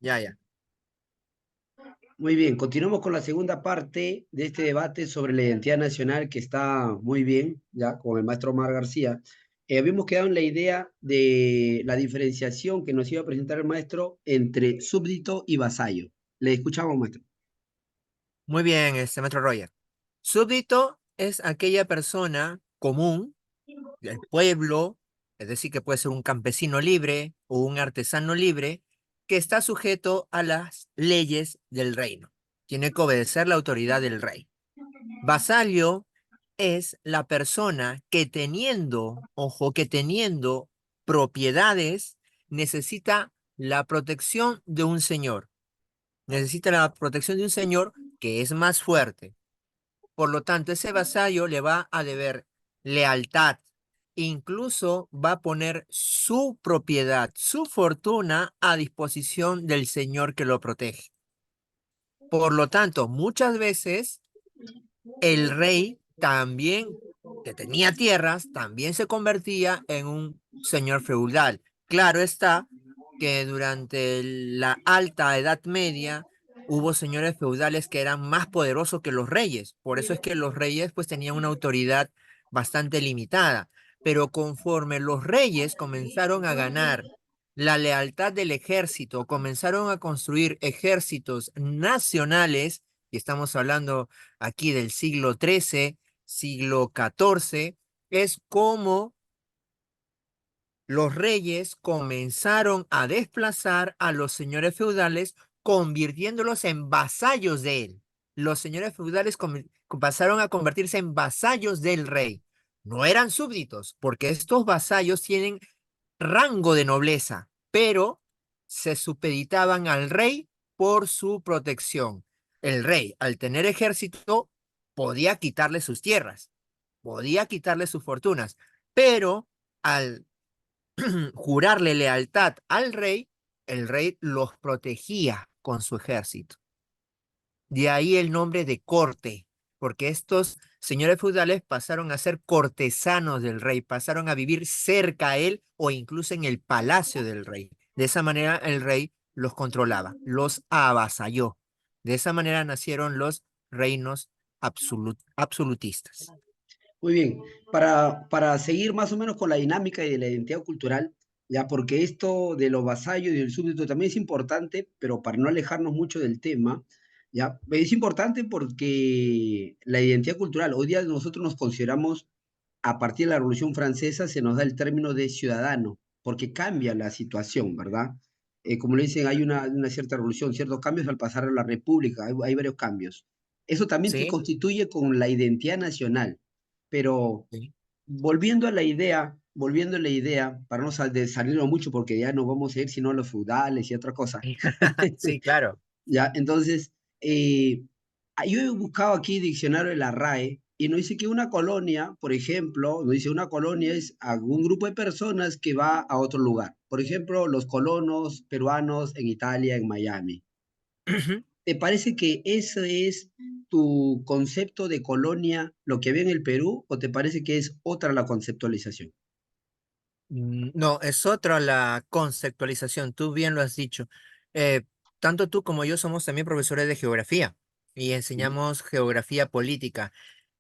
Ya, ya. Muy bien, continuamos con la segunda parte de este debate sobre la identidad nacional que está muy bien, ya con el maestro Omar García. Habíamos quedado en la idea de la diferenciación que nos iba a presentar el maestro entre súbdito y vasallo. Le escuchamos, maestro. Muy bien, maestro Roger. Súbdito es aquella persona común del pueblo, es decir, que puede ser un campesino libre o un artesano libre, que está sujeto a las leyes del reino. Tiene que obedecer la autoridad del rey. Vasallo es la persona que teniendo, ojo, que teniendo propiedades, necesita la protección de un señor. Necesita la protección de un señor que es más fuerte. Por lo tanto, ese vasallo le va a deber lealtad. Incluso va a poner su propiedad, su fortuna a disposición del señor que lo protege. Por lo tanto, muchas veces el rey también, que tenía tierras, también se convertía en un señor feudal. Claro está que durante la alta Edad Media hubo señores feudales que eran más poderosos que los reyes. Por eso es que los reyes pues tenían una autoridad bastante limitada. Pero conforme los reyes comenzaron a ganar la lealtad del ejército, comenzaron a construir ejércitos nacionales, y estamos hablando aquí del siglo XIII, siglo XIV, es como los reyes comenzaron a desplazar a los señores feudales, convirtiéndolos en vasallos de él. Los señores feudales pasaron a convertirse en vasallos del rey. No eran súbditos, porque estos vasallos tienen rango de nobleza, pero se supeditaban al rey por su protección. El rey, al tener ejército, podía quitarle sus tierras, podía quitarle sus fortunas, pero al jurarle lealtad al rey, el rey los protegía con su ejército. De ahí el nombre de corte, porque estos señores feudales pasaron a ser cortesanos del rey, pasaron a vivir cerca a él o incluso en el palacio del rey. De esa manera el rey los controlaba, los avasalló. De esa manera nacieron los reinos absolutistas. Muy bien, para seguir más o menos con la dinámica y de la identidad cultural, ya porque esto de los vasallos y del súbdito también es importante, pero para no alejarnos mucho del tema, ya es importante porque la identidad cultural, hoy día nosotros nos consideramos, a partir de la Revolución Francesa, se nos da el término de ciudadano, porque cambia la situación, ¿verdad? Como le dicen, hay una cierta revolución, ciertos cambios al pasar a la República, hay varios cambios. Eso también te ¿Sí? constituye con la identidad nacional. Pero Sí. volviendo a la idea, para no salirnos mucho porque ya nos vamos a ir, sino a los feudales y otra cosa. Sí, claro. Ya, entonces, eh, yo he buscado aquí diccionario de la RAE y nos dice que una colonia, por ejemplo, nos dice una colonia es algún grupo de personas que va a otro lugar. Por ejemplo, los colonos peruanos en Italia, en Miami. ¿Te parece que ese es tu concepto de colonia, lo que había en el Perú, o te parece que es otra la conceptualización? No, es otra la conceptualización, tú bien lo has dicho. Eh, Tanto tú como yo somos también profesores de geografía y ¿Mm? enseñamos geografía política.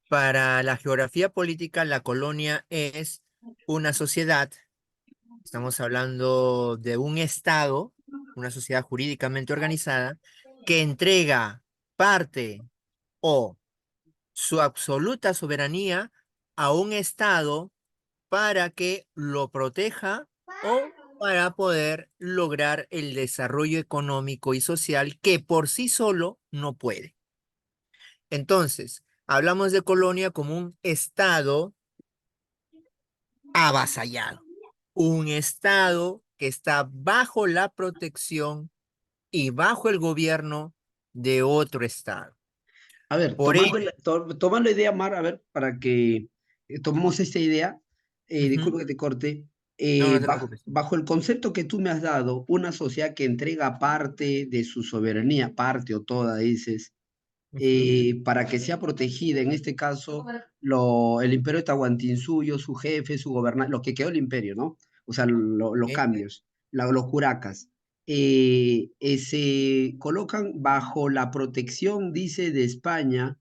Para la geografía política, la colonia es una sociedad, estamos hablando de un estado, una sociedad jurídicamente organizada, que entrega parte o su absoluta soberanía a un estado para que lo proteja o para poder lograr el desarrollo económico y social que por sí solo no puede. Entonces, hablamos de colonia como un estado avasallado, un estado que está bajo la protección y bajo el gobierno de otro estado. A ver, Por ello, tomando la idea, Mar, a ver, para que tomemos esta idea, ujú, disculpa que te corte, no, no te preocupes. bajo el concepto que tú me has dado, una sociedad que entrega parte de su soberanía, parte o toda, dices, Ujú, para que sea protegida, en este caso, el imperio de Tahuantinsuyo, su jefe, su gobernante, lo que quedó el imperio, ¿no? O sea, los ¿sí? cambios, los curacas. se colocan bajo la protección, dice, de España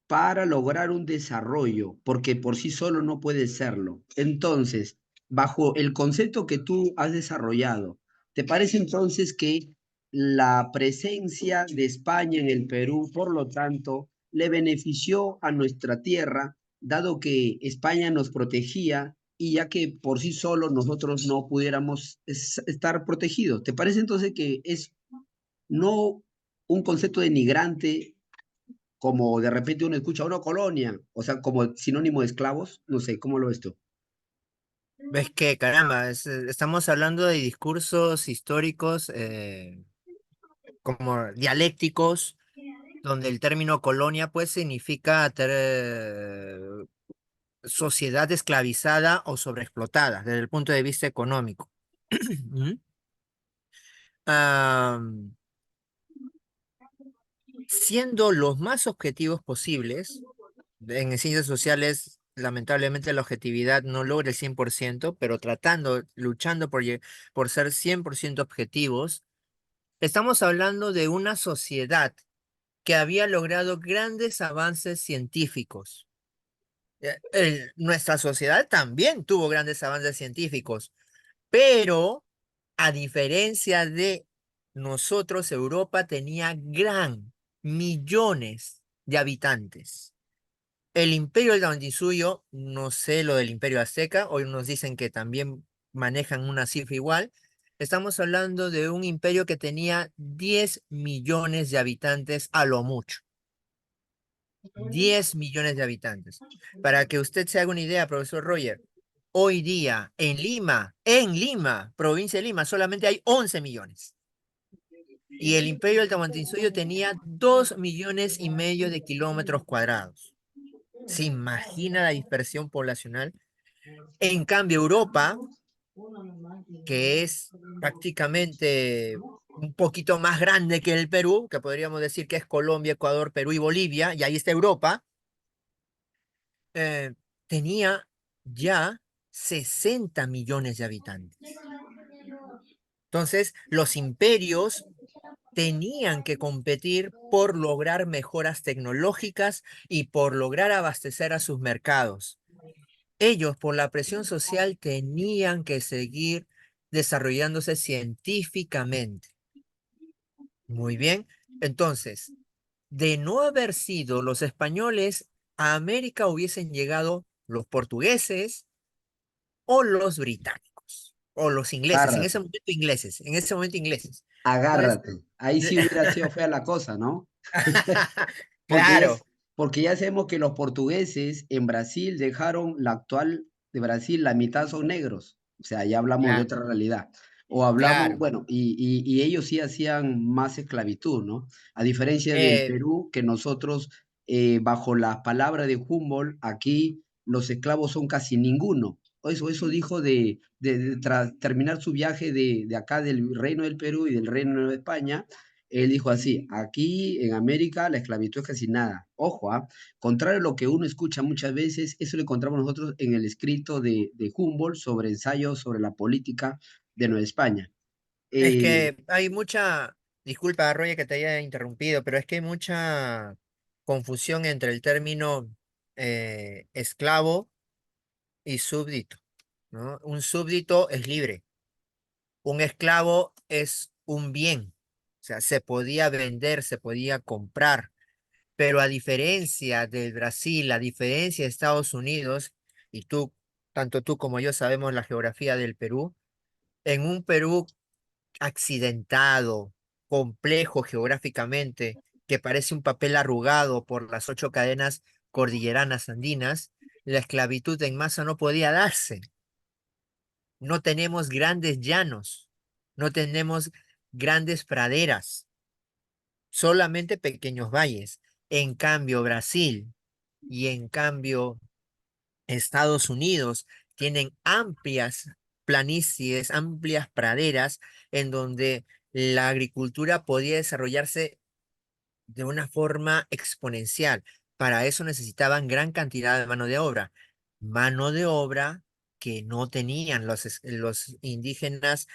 para lograr un desarrollo, porque por sí solo no puede serlo. Entonces, bajo el concepto que tú has desarrollado, ¿te parece entonces que la presencia de España en el Perú, por lo tanto, le benefició a nuestra tierra, dado que España nos protegía y ya que por sí solo nosotros no pudiéramos estar protegidos? ¿Te parece entonces que es no un concepto denigrante como de repente uno escucha una colonia, o sea, como sinónimo de esclavos? No sé, ¿cómo lo ves tú? ¿Ves que, caramba, estamos hablando de discursos históricos como dialécticos, donde el término colonia pues significa sociedad esclavizada o sobreexplotada desde el punto de vista económico. ¿Mm? Am, Siendo los más objetivos posibles, en ciencias sociales, lamentablemente la objetividad no logra el 100%, pero tratando, luchando por ser 100% objetivos, estamos hablando de una sociedad que había logrado grandes avances científicos. Nuestra sociedad también tuvo grandes avances científicos, pero a diferencia de nosotros, Europa tenía millones de habitantes. El Imperio del Tahuantinsuyo, no sé lo del Imperio Azteca, hoy nos dicen que también manejan una cifra igual. Estamos hablando de un imperio que tenía 10 millones de habitantes a lo mucho. 10 millones de habitantes. Para que usted se haga una idea, profesor Roger, hoy día en Lima, provincia de Lima, solamente hay 11 millones. Y el Imperio del Tahuantinsuyo tenía 2,5 millones de kilómetros cuadrados. ¿Se imagina la dispersión poblacional? En cambio, Europa, que es prácticamente un poquito más grande que el Perú, que podríamos decir que es Colombia, Ecuador, Perú y Bolivia, y ahí está Europa, eh, tenía ya 60 millones de habitantes. Entonces, los imperios tenían que competir por lograr mejoras tecnológicas y por lograr abastecer a sus mercados. Ellos, por la presión social, tenían que seguir desarrollándose científicamente. Muy bien. Entonces, de no haber sido los españoles, a América hubiesen llegado los portugueses o los británicos o los ingleses. Agárrate, En ese momento ingleses. Entonces, agárrate. Ahí sí hubiera sido fea la cosa, ¿no? Porque ya, claro, porque ya sabemos que los portugueses en Brasil dejaron la actual de Brasil, la mitad son negros. O sea, ya hablamos de ya, otra realidad. O hablamos, claro. bueno, y ellos sí hacían más esclavitud, ¿no? A diferencia del Eh, Perú, que nosotros, bajo las palabras de Humboldt, aquí los esclavos son casi ninguno. Eso dijo tras terminar su viaje de acá del Reino del Perú y del Reino de España. Él dijo así: aquí en América la esclavitud es casi nada. Ojo, contrario a lo que uno escucha muchas veces, eso lo encontramos nosotros en el escrito de Humboldt sobre ensayos sobre la política de Nueva España. es Eh, que hay mucha, disculpa, Roya, que te haya interrumpido, pero es que hay mucha confusión entre el término esclavo y súbdito, ¿no? Un súbdito es libre, un esclavo es un bien, o sea, se podía vender, se podía comprar, pero a diferencia del Brasil, a diferencia de Estados Unidos, y tú, tanto tú como yo sabemos la geografía del Perú, en un Perú accidentado, complejo geográficamente, que parece un papel arrugado por las 8 cadenas cordilleranas andinas, la esclavitud en masa no podía darse. No tenemos grandes llanos, no tenemos grandes praderas, solamente pequeños valles. En cambio, Brasil y en cambio Estados Unidos tienen amplias planicies, amplias praderas en donde la agricultura podía desarrollarse de una forma exponencial. Para eso necesitaban gran cantidad de mano de obra que no tenían los indígenas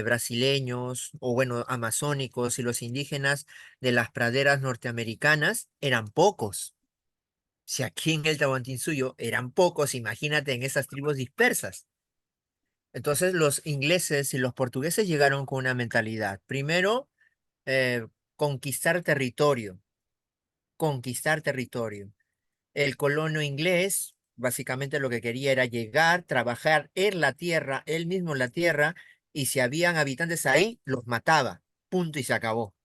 brasileños o bueno, amazónicos y los indígenas de las praderas norteamericanas eran pocos. Si aquí en el Tahuantinsuyo eran pocos, imagínate en esas tribus dispersas. Entonces los ingleses y los portugueses llegaron con una mentalidad. Primero, eh, conquistar territorio, conquistar territorio. El colono inglés básicamente lo que quería era llegar, trabajar en la tierra, él mismo en la tierra, y si habían habitantes ahí, los mataba. Punto y se acabó.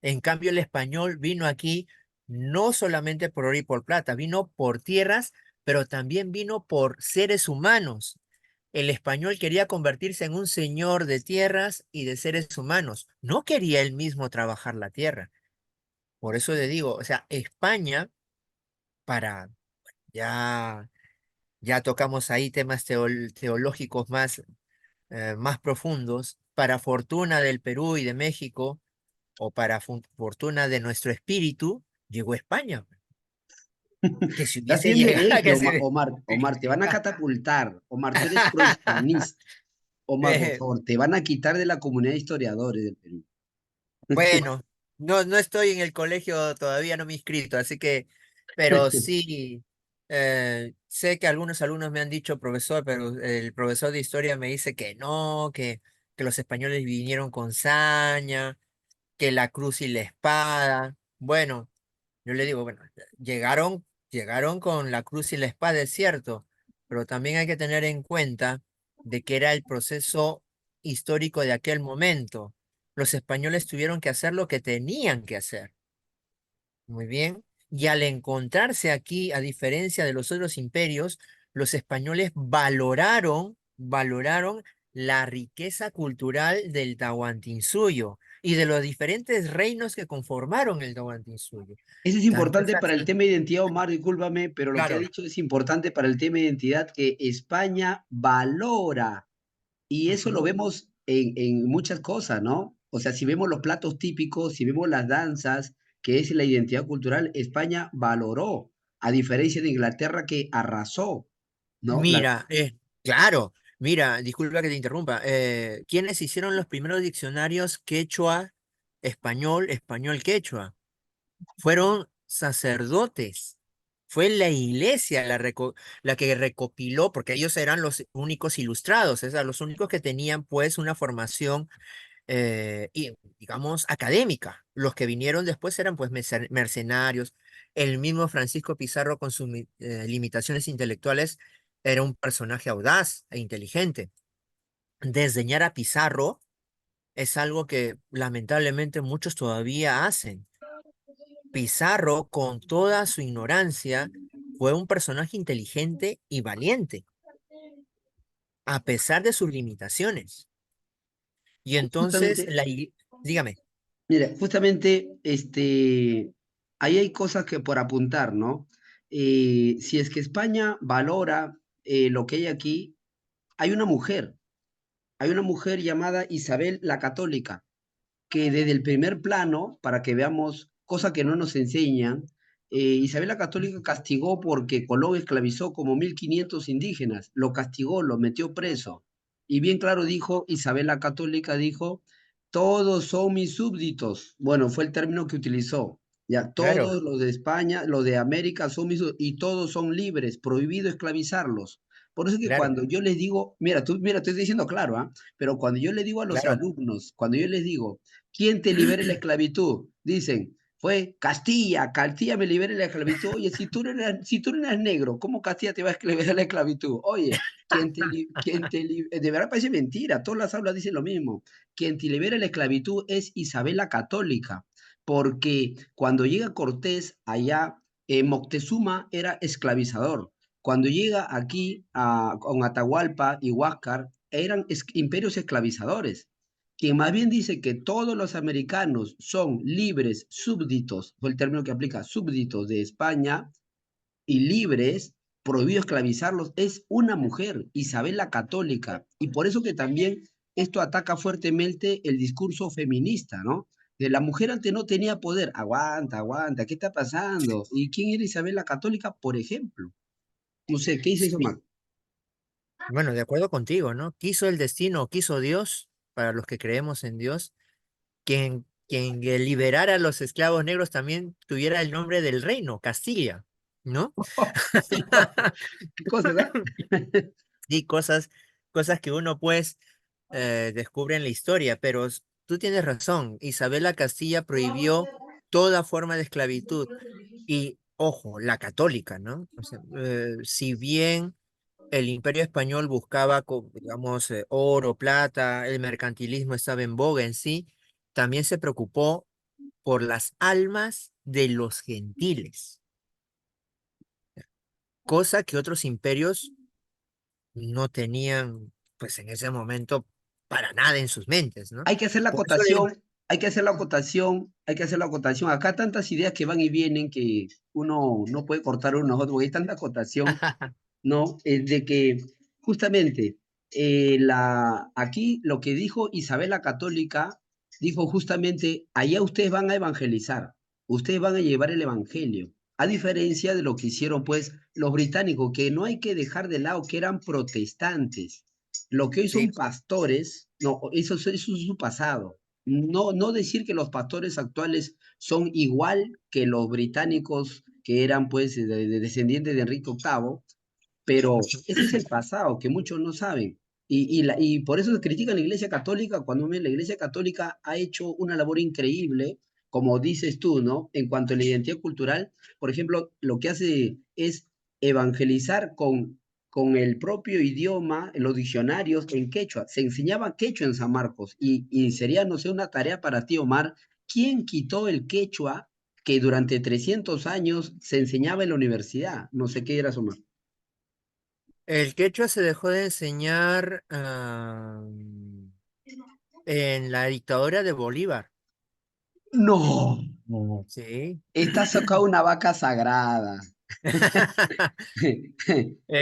En cambio, el español vino aquí no solamente por oro y por plata, vino por tierras, pero también vino por seres humanos. El español quería convertirse en un señor de tierras y de seres humanos. No quería él mismo trabajar la tierra. Por eso le digo, o sea, España, para ya, ya tocamos ahí temas teológicos más profundos, para fortuna del Perú y de México, o para fortuna de nuestro espíritu, llegó España. Que si Estás hubiese siendo llegado, hereje, que Omar. si... Omar, te van a catapultar. Omar, tú eres prohispanista. Omar, por Eh, favor, te van a quitar de la comunidad de historiadores del Perú. bueno, no estoy en el colegio, todavía no me he inscrito, así que, pero sí, sé que algunos alumnos me han dicho, profesor, pero el profesor de historia me dice que no, que los españoles vinieron con saña, que la cruz y la espada. Bueno, yo le digo, bueno, llegaron con la cruz y la espada, es cierto, pero también hay que tener en cuenta de que era el proceso histórico de aquel momento. Los españoles tuvieron que hacer lo que tenían que hacer. Muy bien. Y al encontrarse aquí, a diferencia de los otros imperios, los españoles valoraron la riqueza cultural del Tahuantinsuyo y de los diferentes reinos que conformaron el Tahuantinsuyo. Eso es Tanto es importante para el así, tema de identidad, Omar, discúlpame, pero lo que ha claro. dicho es importante para el tema de identidad que España valora. Y eso lo Ujú. vemos en muchas cosas, ¿no? O sea, si vemos los platos típicos, si vemos las danzas, que es la identidad cultural, España valoró, a diferencia de Inglaterra que arrasó, ¿no? Mira, claro, mira, disculpa que te interrumpa. ¿Quiénes hicieron los primeros diccionarios quechua, español, español, quechua? Fueron sacerdotes. Fue la iglesia la que recopiló, porque ellos eran los únicos ilustrados, o sea, los únicos que tenían pues una formación, digamos, académica. Los que vinieron después eran pues mercenarios. El mismo Francisco Pizarro con sus limitaciones intelectuales era un personaje audaz e inteligente. Desdeñar a Pizarro es algo que lamentablemente muchos todavía hacen. Pizarro, con toda su ignorancia, fue un personaje inteligente y valiente, a pesar de sus limitaciones. Y entonces, Justamente, dígame, mira, justamente, ahí hay cosas que por apuntar, ¿no? Si es que España valora lo que hay aquí, hay una mujer, hay una mujer llamada Isabel la Católica, que desde el primer plano, para que veamos cosas que no nos enseñan, Isabel la Católica castigó porque Colón esclavizó como 1.500 indígenas, lo castigó, lo metió preso. Y bien claro dijo, Isabel la Católica dijo, todos son mis súbditos. Bueno, fue el término que utilizó. Ya, claro, todos los de España, los de América son mis y todos son libres, prohibido esclavizarlos. Por eso es que claro, cuando yo les digo, mira, estoy diciendo claro, ¿ah? Pero cuando yo le digo a los claro, alumnos, cuando yo les digo, ¿quién te libera de la esclavitud? Dicen, fue Castilla, Castilla me libera de la esclavitud. Oye, si tú no eres negro, ¿cómo Castilla te va a liberar de la esclavitud? Oye, de verdad parece mentira, todas las aulas dicen lo mismo. Quien te libera de la esclavitud es Isabel la Católica, porque cuando llega Cortés allá, Moctezuma era esclavizador. Cuando llega aquí con Atahualpa y Huáscar, eran imperios esclavizadores. Quien más bien dice que todos los americanos son libres súbditos, fue el término que aplica, súbditos de España y libres, prohibido esclavizarlos, es una mujer, Isabel la Católica. Y por eso que también esto ataca fuertemente el discurso feminista, ¿no? De la mujer antes no tenía poder. Aguanta, aguanta, ¿qué está pasando? ¿Y quién era Isabel la Católica, por ejemplo? No sé, ¿qué dice eso, sí. Marco? Bueno, de acuerdo contigo, ¿no? Quiso el destino, quiso Dios, para los que creemos en Dios, quien liberara a los esclavos negros también tuviera el nombre del reino, Castilla, ¿no? ¿Qué cosas, ah? Sí, cosas que uno pues descubre en la historia, pero tú tienes razón, Isabela Castilla prohibió toda forma de esclavitud y, ojo, la católica, ¿no? O sea, si bien el Imperio Español buscaba, digamos, oro, plata, el mercantilismo estaba en boga en sí, también se preocupó por las almas de los gentiles, cosa que otros imperios no tenían, pues en ese momento, para nada en sus mentes, ¿no? Hay que hacer la Por eso le... acotación, hay que hacer la acotación, hay que hacer la acotación. Acá tantas ideas que van y vienen que uno no puede cortar uno a otro, porque hay tanta acotación, ¿no? De que justamente aquí lo que dijo Isabel la Católica, dijo justamente, allá ustedes van a evangelizar, ustedes van a llevar el evangelio, a diferencia de lo que hicieron pues los británicos, que no hay que dejar de lado que eran protestantes. Lo que hoy son Sí, pastores, no, eso es su pasado. No, no decir que los pastores actuales son igual que los británicos que eran pues descendientes de Enrique VIII, pero ese es el pasado que muchos no saben. Y por eso se critica a la Iglesia Católica cuando la Iglesia Católica ha hecho una labor increíble, como dices tú, ¿no? En cuanto a la identidad cultural, por ejemplo, lo que hace es evangelizar con el propio idioma, en los diccionarios en quechua. Se enseñaba quechua en San Marcos y sería, no sé, una tarea para ti, Omar. ¿Quién quitó el quechua que durante 300 años se enseñaba en la universidad? No sé qué era, Omar. el quechua se dejó de enseñar en la dictadura de Bolívar. No, no. Sí. Está sacado una vaca sagrada.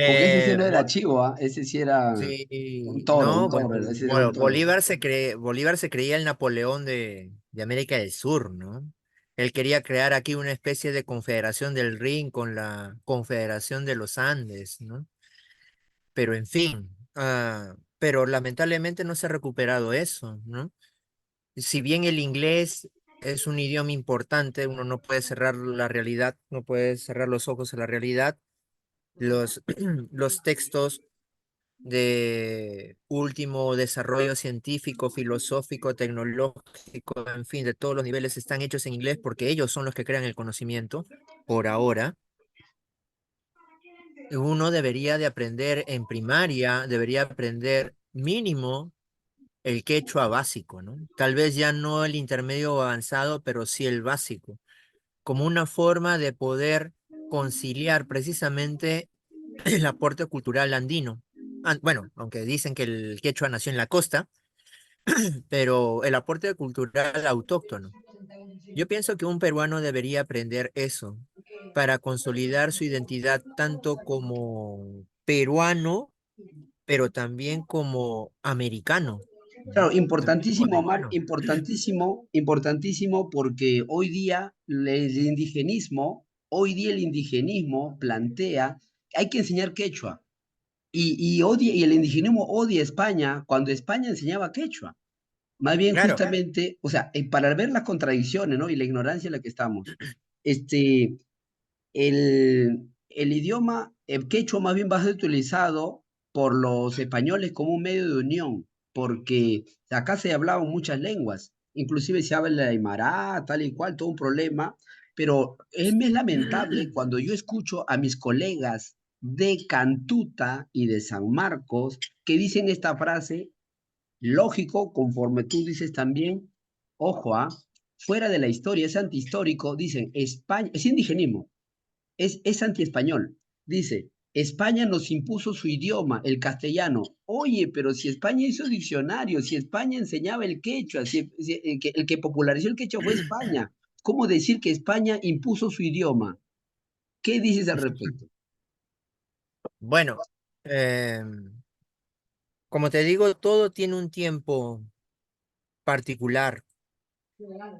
Porque ese sí no era Bo- chivo, ¿ah? Ese sí era sí, un no, bueno, toro, ese era un bueno, toro. Bolívar se creía el Napoleón de América del Sur, ¿no? Él quería crear aquí una especie de confederación del Rin con la Confederación de los Andes, ¿no? Pero en fin, pero lamentablemente no se ha recuperado eso, ¿no? Si bien el inglés es un idioma importante, uno no puede cerrar la realidad, no puede cerrar los ojos a la realidad. Los, los textos de último desarrollo científico, filosófico, tecnológico, en fin, de todos los niveles están hechos en inglés porque ellos son los que crean el conocimiento por ahora. Uno debería de aprender en primaria, debería aprender mínimo el quechua básico, ¿no? Tal vez ya no el intermedio o avanzado, pero sí el básico, como una forma de poder conciliar precisamente el aporte cultural andino. Bueno, aunque dicen que el quechua nació en la costa, pero el aporte cultural autóctono. Yo pienso que un peruano debería aprender eso para consolidar su identidad tanto como peruano, pero también como americano, Claro, ¿no? También como importantísimo, Omar, americano. importantísimo, importantísimo, porque hoy día el indigenismo plantea que hay que enseñar quechua. Y el indigenismo odia a España cuando España enseñaba quechua. Más bien, Claro, justamente, o sea, para ver las contradicciones, ¿no? Y la ignorancia en la que estamos. Este, el idioma, el quechua más bien va a ser utilizado por los españoles como un medio de unión, porque acá se hablaban muchas lenguas, inclusive se habla el aymara, tal y cual, todo un problema, pero es lamentable cuando yo escucho a mis colegas de Cantuta y de San Marcos que dicen esta frase, lógico, conforme tú dices también, ojo, fuera de la historia, es antihistórico, dicen España, es indigenismo, es antiespañol. Dice, España nos impuso su idioma, el castellano. Oye, pero si España hizo diccionario, si España enseñaba el quechua, el que popularizó el quechua fue España. ¿Cómo decir que España impuso su idioma? ¿Qué dices al respecto? bueno, como te digo, todo tiene un tiempo particular.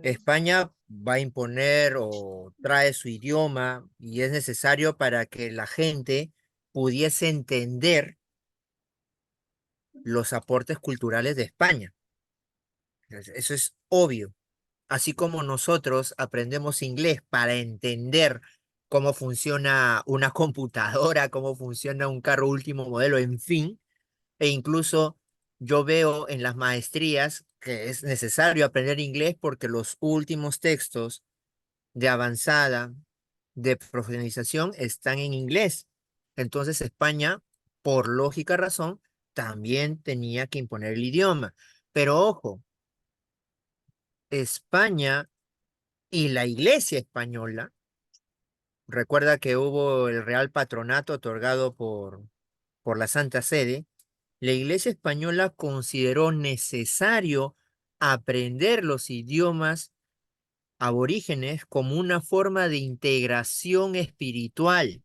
España va a imponer o trae su idioma y es necesario para que la gente pudiese entender los aportes culturales de España. Eso es obvio. Así como nosotros aprendemos inglés para entender cómo funciona una computadora, cómo funciona un carro último modelo, en fin, e incluso yo veo en las maestrías que es necesario aprender inglés porque los últimos textos de avanzada, de profesionalización, están en inglés. Entonces España, por lógica razón, también tenía que imponer el idioma. Pero ojo, España y la Iglesia española, recuerda que hubo el Real Patronato otorgado por la Santa Sede, la Iglesia española consideró necesario aprender los idiomas aborígenes como una forma de integración espiritual.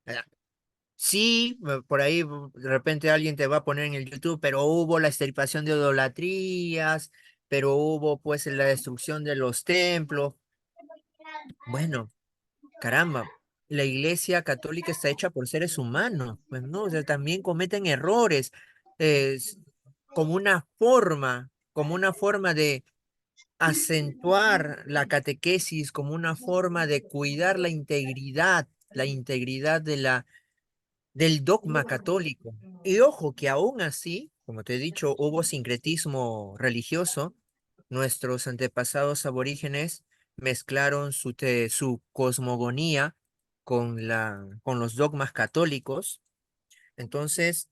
Ah, sí, por ahí de repente alguien te va a poner en el YouTube, pero hubo la extirpación de idolatrías, pero hubo pues la destrucción de los templos. Bueno, caramba, la Iglesia Católica está hecha por seres humanos, pues no, o sea, también cometen errores, es como una forma de acentuar la catequesis, como una forma de cuidar la integridad del dogma católico. Y ojo que aún así, como te he dicho, hubo sincretismo religioso. Nuestros antepasados aborígenes mezclaron su cosmogonía con los dogmas católicos. Entonces,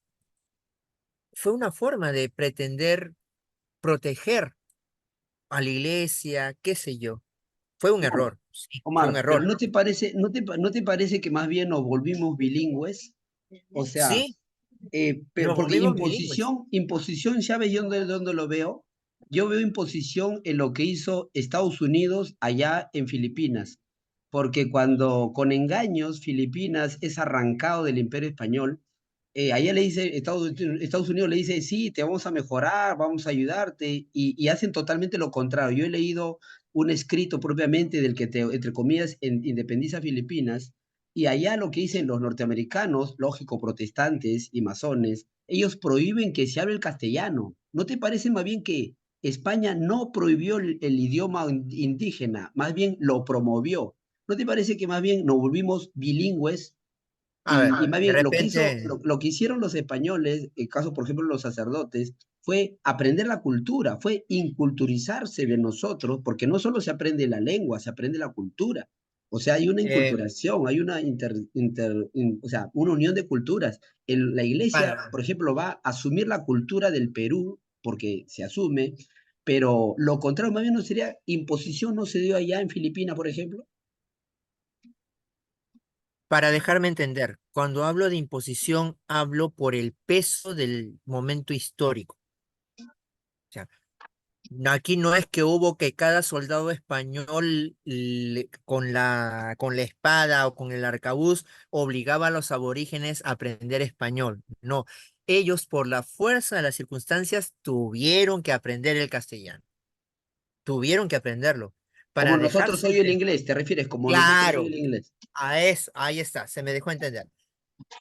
fue una forma de pretender proteger a la iglesia, qué sé yo. Fue un Omar, error, sí, fue un Omar, pero error. ¿no te parece que más bien nos volvimos bilingües? O sea, Sí, pero nos porque volvimos bilingües. imposición, ¿sabes yo dónde lo veo? Yo veo imposición en lo que hizo Estados Unidos allá en Filipinas, porque cuando con engaños Filipinas es arrancado del Imperio Español, allá le dice, Estados Unidos le dice, sí, te vamos a mejorar, vamos a ayudarte, y hacen totalmente lo contrario. Yo he leído un escrito propiamente del que, entre comillas, independiza Filipinas, y allá lo que dicen los norteamericanos, lógico, protestantes y masones, ellos prohíben que se hable el castellano. ¿No te parece más bien que España no prohibió el idioma indígena, más bien lo promovió? ¿No te parece que más bien nos volvimos bilingües A ver, y más de bien repente, lo que hicieron los españoles, el caso por ejemplo de los sacerdotes, fue aprender la cultura, fue inculturizarse de nosotros, porque no solo se aprende la lengua, se aprende la cultura. O sea, hay una eh, inculturación, hay una, o sea, una unión de culturas. La iglesia, para, por ejemplo, va a asumir la cultura del Perú, porque se asume, pero lo contrario, más bien no sería imposición, no se dio allá en Filipinas, por ejemplo. para dejarme entender, cuando hablo de imposición, hablo por el peso del momento histórico. O sea, aquí no es que hubo que cada soldado español con la espada o con el arcabuz obligaba a los aborígenes a aprender español. No, ellos por la fuerza de las circunstancias tuvieron que aprender el castellano, tuvieron que aprenderlo Como para nosotros dejarse hoy el entender. inglés, ¿te refieres? Como nosotros hoy Claro, el inglés. a eso, ahí está, se me dejó entender.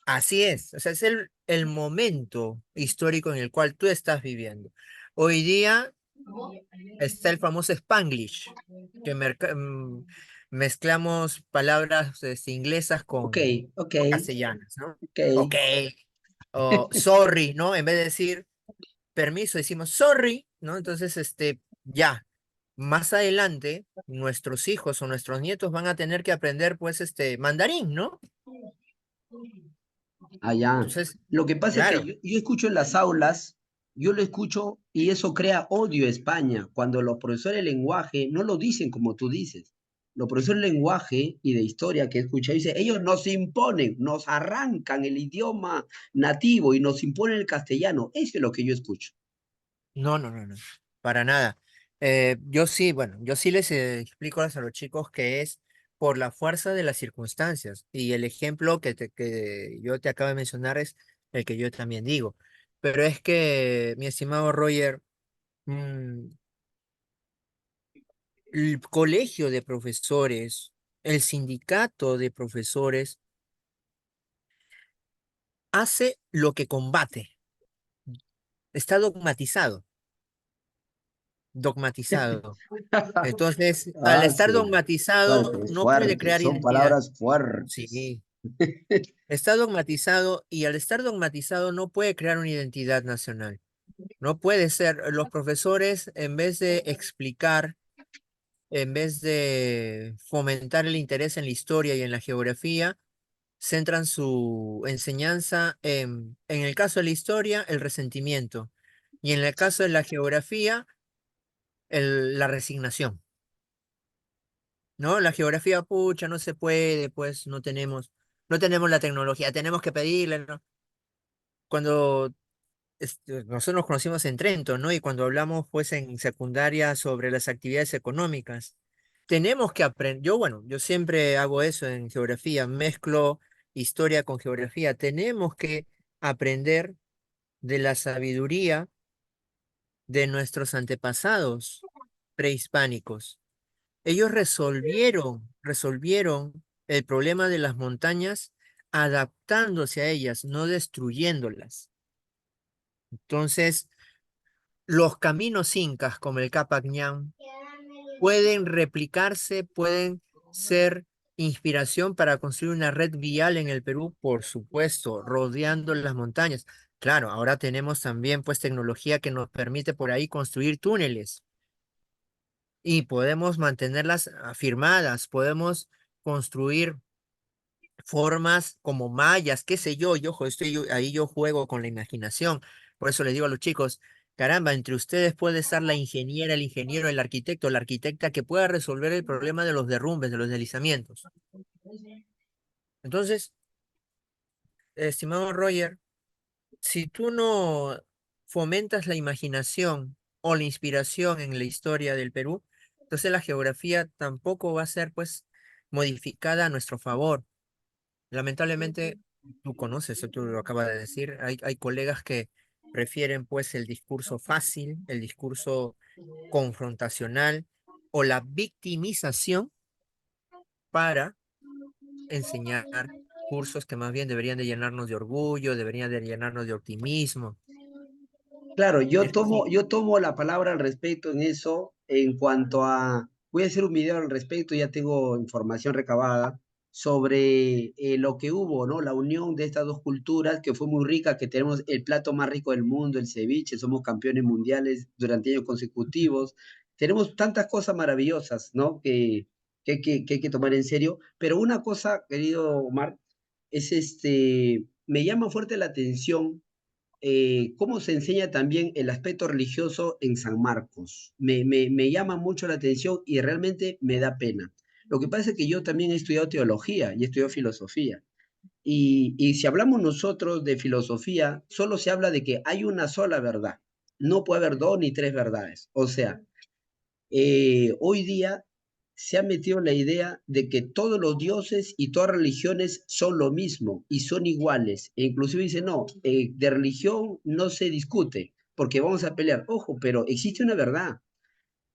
Así es, o sea, es el momento histórico en el cual tú estás viviendo. Hoy día está el famoso Spanglish, que mezclamos palabras inglesas Ok, ok, con castellanas, ¿no? ok. Ok, o sorry, ¿no? En vez de decir permiso, decimos sorry, ¿no? Entonces, ya, más adelante, nuestros hijos o nuestros nietos van a tener que aprender, pues, mandarín, ¿no? Allá. Entonces, Lo que pasa es que claro. yo escucho en las aulas, yo lo escucho y eso crea odio a España, cuando los profesores de lenguaje no lo dicen como tú dices. Los profesores de lenguaje y de historia que he escuchado dicen, ellos nos imponen, nos arrancan el idioma nativo y nos imponen el castellano. Eso es lo que yo escucho. No, no, no, no, para nada. Yo sí, bueno, yo sí les explico a los chicos que es por la fuerza de las circunstancias. Y el ejemplo que yo te acabo de mencionar es el que yo también digo. Pero es que, mi estimado Roger, mm, el colegio de profesores, el sindicato de profesores, hace lo que combate. Está dogmatizado. dogmatizado. Entonces, al Ah, estar su dogmatizado, fuerte, no puede fuerte, crear son identidad. palabras fuertes. Sí, está dogmatizado y al estar dogmatizado no puede crear una identidad nacional. No puede ser. Los profesores, en vez de explicar, en vez de fomentar el interés en la historia y en la geografía, centran su enseñanza en el caso de la historia, el resentimiento, y en el caso de la geografía, la resignación, ¿no? La geografía, pucha, no se puede, pues no tenemos la tecnología, tenemos que pedirle, ¿no? Cuando nosotros nos conocimos en Trento, ¿no? Y cuando hablamos, pues, en secundaria sobre las actividades económicas, tenemos que aprender, yo siempre hago eso en geografía, mezclo historia con geografía, tenemos que aprender de la sabiduría de nuestros antepasados prehispánicos. Ellos resolvieron el problema de las montañas adaptándose a ellas, no destruyéndolas. Entonces, los caminos incas como el Capac Ñan pueden replicarse, pueden ser inspiración para construir una red vial en el Perú, por supuesto, rodeando las montañas. Claro, ahora tenemos también pues tecnología que nos permite por ahí construir túneles y podemos mantenerlas afirmadas, podemos construir formas como mayas, qué sé yo, y ojo, ahí yo juego con la imaginación. Por eso les digo a los chicos, caramba, entre ustedes puede estar la ingeniera, el ingeniero, el arquitecto, la arquitecta que pueda resolver el problema de los derrumbes, de los deslizamientos. Entonces, estimado Roger, si tú no fomentas la imaginación o la inspiración en la historia del Perú, entonces la geografía tampoco va a ser pues modificada a nuestro favor. Lamentablemente, tú conoces, tú lo acabas de decir, hay colegas que prefieren pues el discurso fácil, el discurso confrontacional o la victimización para enseñar cursos que más bien deberían de llenarnos de orgullo, deberían de llenarnos de optimismo. Claro, Es así. yo tomo la palabra al respecto en eso, en cuanto a, voy a hacer un video al respecto, ya tengo información recabada sobre lo que hubo, ¿no? La unión de estas dos culturas, que fue muy rica, que tenemos el plato más rico del mundo, el ceviche, somos campeones mundiales durante años consecutivos, tenemos tantas cosas maravillosas, ¿no? Que hay que tomar en serio, pero una cosa, querido Omar, es me llama fuerte la atención cómo se enseña también el aspecto religioso en San Marcos. Me llama mucho la atención y realmente me da pena. Lo que pasa es que yo también he estudiado teología y he estudiado filosofía. Y si hablamos nosotros de filosofía, solo se habla de que hay una sola verdad. No puede haber dos ni tres verdades. O sea, hoy día se ha metido la idea de que todos los dioses y todas religiones son lo mismo y son iguales. E inclusive dice, no, de religión no se discute porque vamos a pelear. Ojo, pero existe una verdad.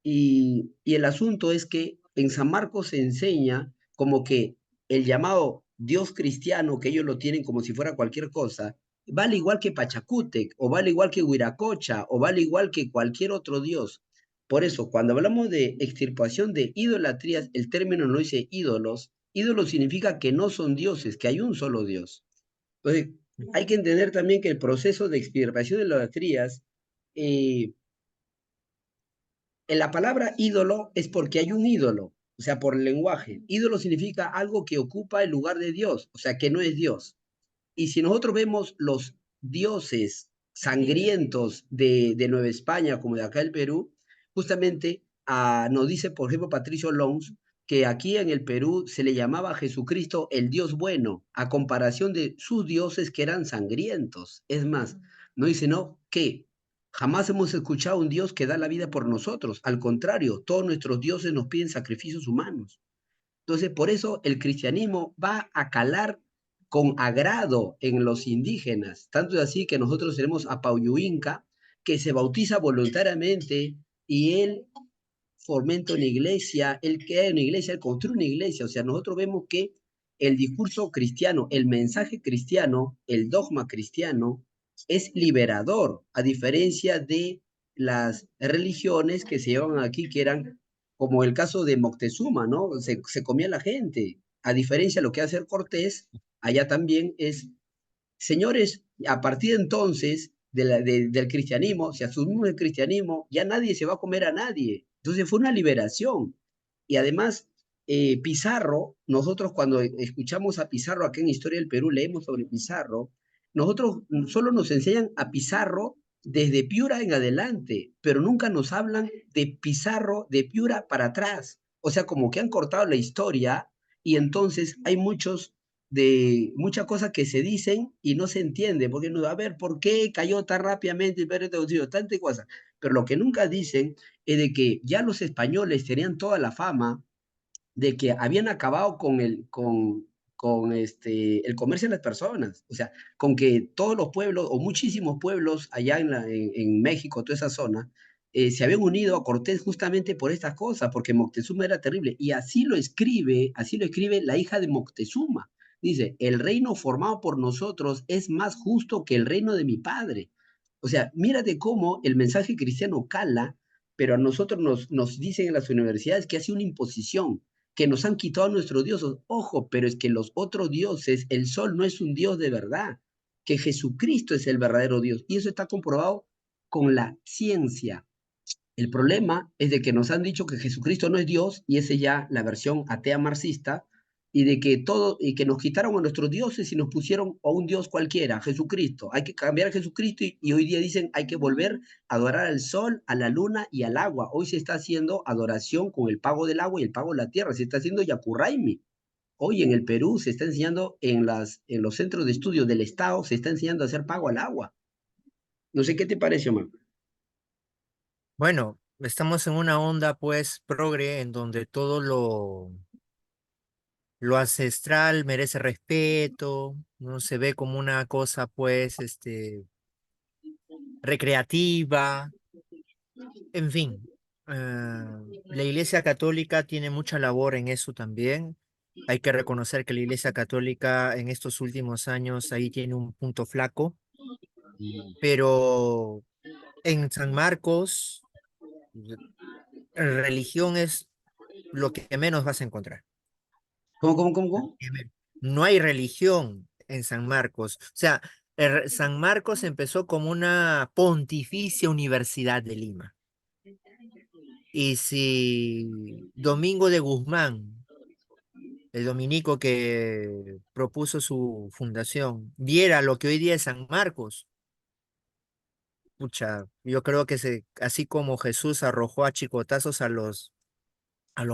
Y el asunto es que en San Marcos se enseña como que el llamado Dios cristiano, que ellos lo tienen como si fuera cualquier cosa, vale igual que Pachacútec, o vale igual que Huiracocha, o vale igual que cualquier otro Dios. Por eso, cuando hablamos de extirpación de idolatrías, el término no dice ídolos. Ídolos significa que no son dioses, que hay un solo Dios. Entonces, hay que entender también que el proceso de extirpación de idolatrías eh, en la palabra ídolo es porque hay un ídolo, o sea, por el lenguaje. Ídolo significa algo que ocupa el lugar de Dios, o sea, que no es Dios. Y si nosotros vemos los dioses sangrientos de Nueva España, como de acá el Perú, justamente nos dice, por ejemplo, Patricio Lons, que aquí en el Perú se le llamaba a Jesucristo el Dios bueno, a comparación de sus dioses que eran sangrientos. Es más, no dice, no, que jamás hemos escuchado a un Dios que da la vida por nosotros. Al contrario, todos nuestros dioses nos piden sacrificios humanos. Entonces, por eso el cristianismo va a calar con agrado en los indígenas. Tanto es así que nosotros tenemos a Pauyuinca, que se bautiza voluntariamente y él fomenta una iglesia, él crea una iglesia, él construye una iglesia. O sea, nosotros vemos que el discurso cristiano, el mensaje cristiano, el dogma cristiano es liberador, a diferencia de las religiones que se llevan aquí, que eran como el caso de Moctezuma, ¿no? Se comía la gente. A diferencia de lo que hace Cortés, allá también es, señores, a partir de entonces del cristianismo, si asumimos el cristianismo, ya nadie se va a comer a nadie. Entonces fue una liberación. Y además, Pizarro, nosotros cuando escuchamos a Pizarro acá en Historia del Perú, leemos sobre Pizarro, nosotros solo nos enseñan a Pizarro desde Piura en adelante, pero nunca nos hablan de Pizarro de Piura para atrás. O sea, como que han cortado la historia y entonces hay muchas cosas que se dicen y no se entiende, porque no, a ver, ¿por qué cayó tan rápidamente el Imperio Traducido? Tantas cosas. Pero lo que nunca dicen es de que ya los españoles tenían toda la fama de que habían acabado el comercio de las personas, o sea, con que todos los pueblos o muchísimos pueblos allá en México, toda esa zona, se habían unido a Cortés justamente por estas cosas, porque Moctezuma era terrible. Y así lo escribe la hija de Moctezuma. Dice, el reino formado por nosotros es más justo que el reino de mi padre. O sea, mírate cómo el mensaje cristiano cala, pero a nosotros nos dicen en las universidades que hace una imposición, que nos han quitado a nuestros dioses. Ojo, pero es que los otros dioses, el sol no es un dios de verdad, que Jesucristo es el verdadero Dios. Y eso está comprobado con la ciencia. El problema es de que nos han dicho que Jesucristo no es Dios, y esa es ya la versión atea marxista, y de que todo, y que nos quitaron a nuestros dioses y nos pusieron a un Dios cualquiera, Jesucristo. Hay que cambiar a Jesucristo y hoy día dicen hay que volver a adorar al sol, a la luna y al agua. Hoy se está haciendo adoración con el pago del agua y el pago de la tierra, se está haciendo Yakurraimi. Hoy en el Perú se está enseñando en los centros de estudio del Estado, se está enseñando a hacer pago al agua. No sé qué te parece, Omar. Bueno, estamos en una onda pues progre en donde todo lo ancestral merece respeto, no se ve como una cosa pues recreativa, en fin. La Iglesia Católica tiene mucha labor en eso también. Hay que reconocer que la Iglesia Católica en estos últimos años ahí tiene un punto flaco, pero en San Marcos, religión es lo que menos vas a encontrar. ¿Cómo? No hay religión en San Marcos. O sea, San Marcos empezó como una pontificia universidad de Lima. Y si Domingo de Guzmán, el dominico que propuso su fundación, viera lo que hoy día es San Marcos, pucha, yo creo que así como Jesús arrojó a chicotazos a los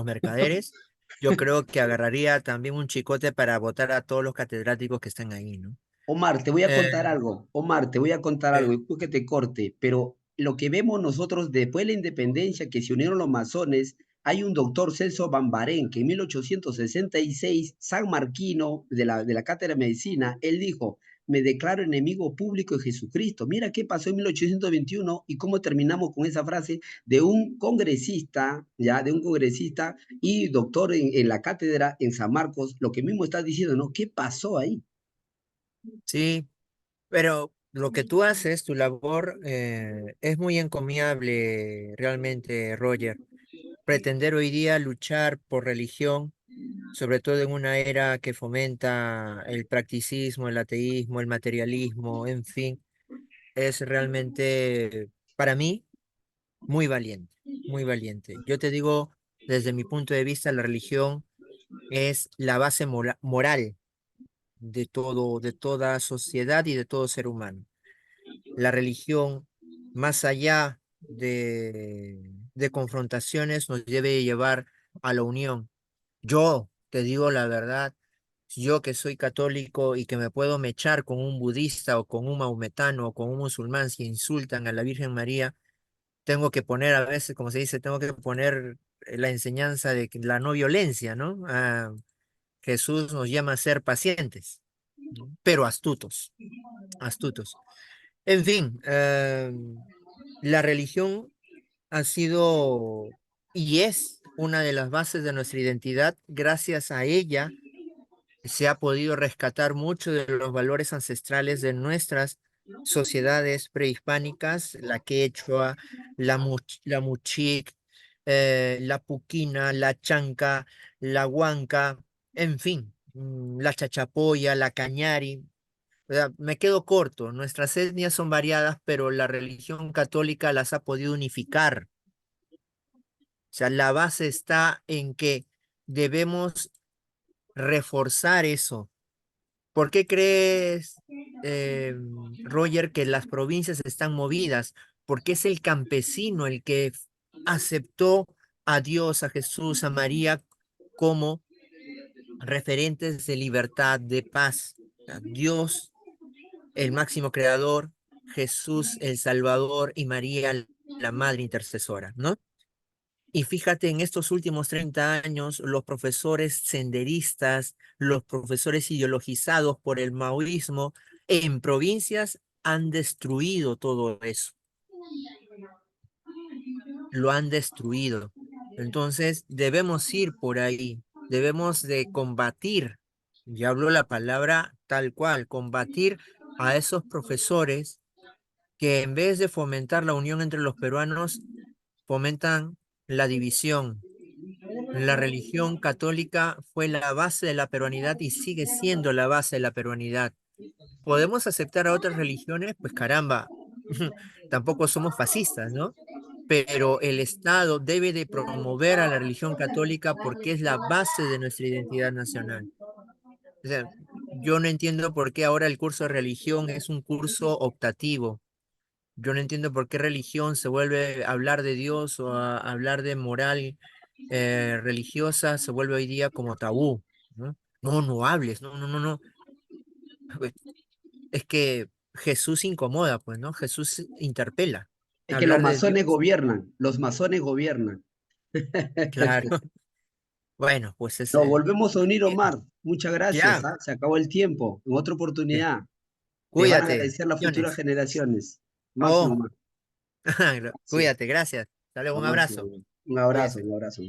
mercaderes, yo creo que agarraría también un chicote para votar a todos los catedráticos que están ahí, ¿no? Omar, te voy a Eh, contar algo. Omar, te voy a contar algo. eh, Disculpa que te corte, pero lo que vemos nosotros después de la independencia, que se unieron los masones, hay un doctor Celso Bambarén que en 1866, San Marquino de la Cátedra de Medicina, él dijo, me declaro enemigo público de Jesucristo. Mira qué pasó en 1821 y cómo terminamos con esa frase de un congresista, ya, de un congresista y doctor en la cátedra en San Marcos, lo que mismo está diciendo, ¿no? ¿Qué pasó ahí? sí, pero lo que tú haces, tu labor, es muy encomiable realmente, Roger. Pretender hoy día luchar por religión, sobre todo en una era que fomenta el practicismo, el ateísmo, el materialismo, en fin, es realmente, para mí, muy valiente, muy valiente. Yo te digo, desde mi punto de vista, la religión es la base moral de todo, de toda sociedad y de todo ser humano. La religión, más allá de confrontaciones, nos debe llevar a la unión. Yo te digo la verdad, yo que soy católico y que me puedo mechar con un budista o con un maometano o con un musulmán si insultan a la Virgen María, tengo que poner a veces, como se dice, tengo que poner la enseñanza de la no violencia, ¿no? Jesús nos llama a ser pacientes, ¿no? Pero astutos, astutos. En fin, la religión ha sido y es una de las bases de nuestra identidad. Gracias a ella se ha podido rescatar mucho de los valores ancestrales de nuestras sociedades prehispánicas, la quechua, la muchic, la puquina, la chanca, la huanca, en fin, la chachapoya, la cañari. O sea, me quedo corto, nuestras etnias son variadas, pero la religión católica las ha podido unificar. O sea, la base está en que debemos reforzar eso. ¿Por qué crees, Roger, que las provincias están movidas? Porque es el campesino el que aceptó a Dios, a Jesús, a María como referentes de libertad, de paz. O sea, Dios, el máximo creador, Jesús, el Salvador y María, la Madre Intercesora, ¿no? Y fíjate, en estos últimos 30 años, los profesores senderistas, los profesores ideologizados por el maoísmo en provincias han destruido todo eso, lo han destruido. Entonces, debemos ir por ahí, debemos de combatir, ya habló la palabra tal cual, combatir a esos profesores que en vez de fomentar la unión entre los peruanos, fomentan la división. La religión católica fue la base de la peruanidad y sigue siendo la base de la peruanidad. ¿Podemos aceptar a otras religiones? Pues caramba, tampoco somos fascistas, ¿no? Pero el Estado debe de promover a la religión católica porque es la base de nuestra identidad nacional. O sea, yo no entiendo por qué ahora el curso de religión es un curso optativo. Yo no entiendo por qué religión se vuelve a hablar de Dios o a hablar de moral religiosa, se vuelve hoy día como tabú, ¿no? No, no hables, no, no, no, no. Pues, es que Jesús incomoda, pues, ¿no? Jesús interpela. Es que los Hablar de masones Dios, gobiernan, los masones gobiernan. claro. Bueno, pues Nos volvemos a unir, Omar. Muchas gracias, ya, ¿ah? Se acabó el tiempo. En otra ya. oportunidad. Te van a Cuídate. agradecer las futuras Bendiciones. generaciones. Máximo, Oh, Omar. Gracias. cuídate, gracias. Dale Lo un máximo, abrazo. Omar. Un abrazo, Cuídense. un abrazo.